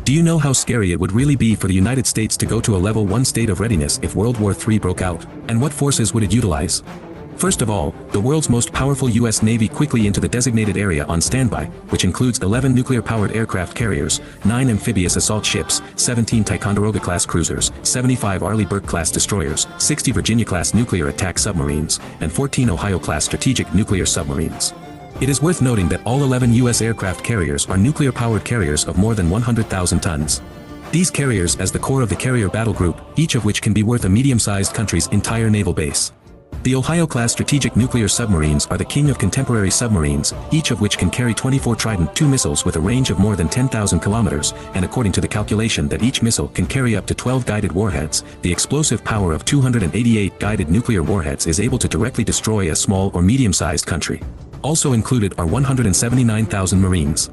Do you know how scary it would really be for the United States to go to a level 1 state of readiness if World War III broke out? And what forces would it utilize? First of all, the world's most powerful U.S. Navy quickly into the designated area on standby, which includes 11 nuclear-powered aircraft carriers, 9 amphibious assault ships, 17 Ticonderoga-class cruisers, 75 Arleigh Burke-class destroyers, 60 Virginia-class nuclear attack submarines, and 14 Ohio-class strategic nuclear submarines. It is worth noting that all 11 U.S. aircraft carriers are nuclear-powered carriers of more than 100,000 tons. These carriers as the core of the carrier battle group, each of which can be worth a medium-sized country's entire naval base. The Ohio-class strategic nuclear submarines are the king of contemporary submarines, each of which can carry 24 Trident II missiles with a range of more than 10,000 kilometers, and according to the calculation that each missile can carry up to 12 guided warheads, the explosive power of 288 guided nuclear warheads is able to directly destroy a small or medium-sized country. Also included are 179,000 Marines.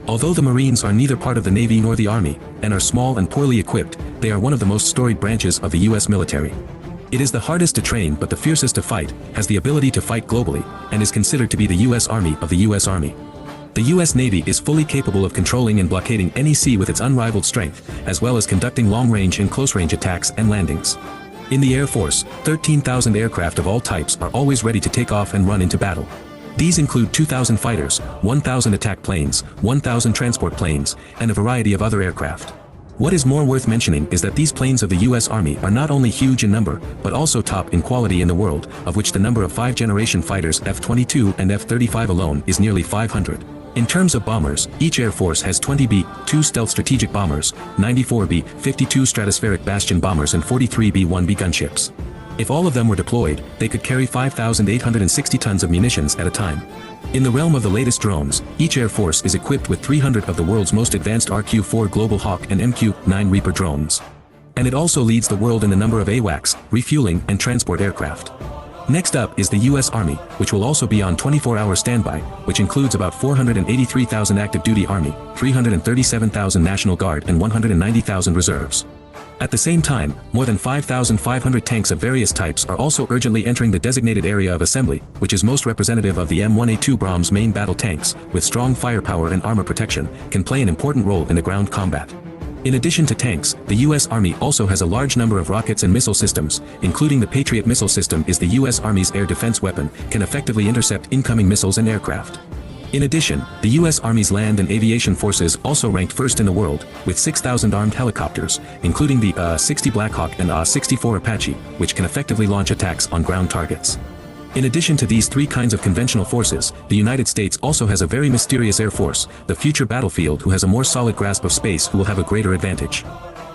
Although the Marines are neither part of the Navy nor the Army, and are small and poorly equipped, they are one of the most storied branches of the U.S. military. It is the hardest to train but the fiercest to fight, has the ability to fight globally, and is considered to be the U.S. Army of the U.S. Army. The U.S. Navy is fully capable of controlling and blockading any sea with its unrivaled strength, as well as conducting long-range and close-range attacks and landings. In the Air Force, 13,000 aircraft of all types are always ready to take off and run into battle. These include 2,000 fighters, 1,000 attack planes, 1,000 transport planes, and a variety of other aircraft. What is more worth mentioning is that these planes of the U.S. Army are not only huge in number, but also top in quality in the world, of which the number of 5th-generation fighters F-22 and F-35 alone is nearly 500. In terms of bombers, each Air Force has 20 B-2 stealth strategic bombers, 94 B-52 stratospheric bastion bombers and 43 B-1B gunships. If all of them were deployed, they could carry 5,860 tons of munitions at a time. In the realm of the latest drones, each Air Force is equipped with 300 of the world's most advanced RQ-4 Global Hawk and MQ-9 Reaper drones. And it also leads the world in the number of AWACS, refueling, and transport aircraft. Next up is the U.S. Army, which will also be on 24-hour standby, which includes about 483,000 active duty Army, 337,000 National Guard and 190,000 reserves. At the same time, more than 5,500 tanks of various types are also urgently entering the designated area of assembly, which is most representative of the M1A2 Brahms main battle tanks, with strong firepower and armor protection, can play an important role in the ground combat. In addition to tanks, the U.S. Army also has a large number of rockets and missile systems, including the Patriot missile system is the U.S. Army's air defense weapon, can effectively intercept incoming missiles and aircraft. In addition, the U.S. Army's land and aviation forces also ranked first in the world, with 6,000 armed helicopters, including the A-60 Blackhawk and A-64 Apache, which can effectively launch attacks on ground targets. In addition to these three kinds of conventional forces, the United States also has a very mysterious Air Force, the future battlefield, who has a more solid grasp of space, who will have a greater advantage.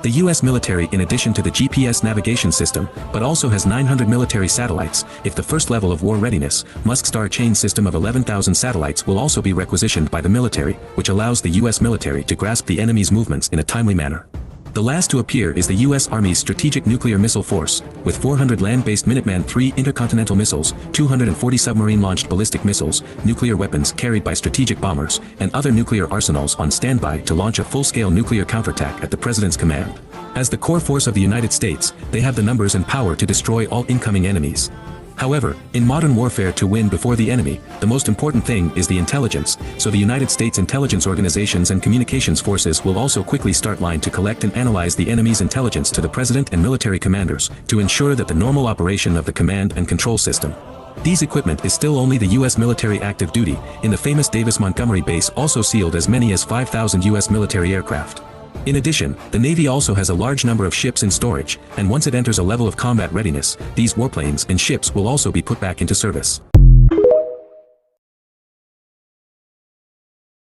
The U.S. military, in addition to the GPS navigation system, but also has 900 military satellites. If the first level of war readiness, Musk Star chain system of 11,000 satellites will also be requisitioned by the military, which allows the U.S. military to grasp the enemy's movements in a timely manner. The last to appear is the U.S. Army's Strategic Nuclear Missile Force, with 400 land-based Minuteman III intercontinental missiles, 240 submarine-launched ballistic missiles, nuclear weapons carried by strategic bombers, and other nuclear arsenals on standby to launch a full-scale nuclear counterattack at the President's command. As the core force of the United States, they have the numbers and power to destroy all incoming enemies. However, in modern warfare, to win before the enemy, the most important thing is the intelligence, so the United States intelligence organizations and communications forces will also quickly start line to collect and analyze the enemy's intelligence to the President and military commanders, to ensure that the normal operation of the command and control system. These equipment is still only the U.S. military active duty, in the famous Davis-Montgomery base also sealed as many as 5,000 U.S. military aircraft. In addition, the Navy also has a large number of ships in storage, and once it enters a level of combat readiness, these warplanes and ships will also be put back into service.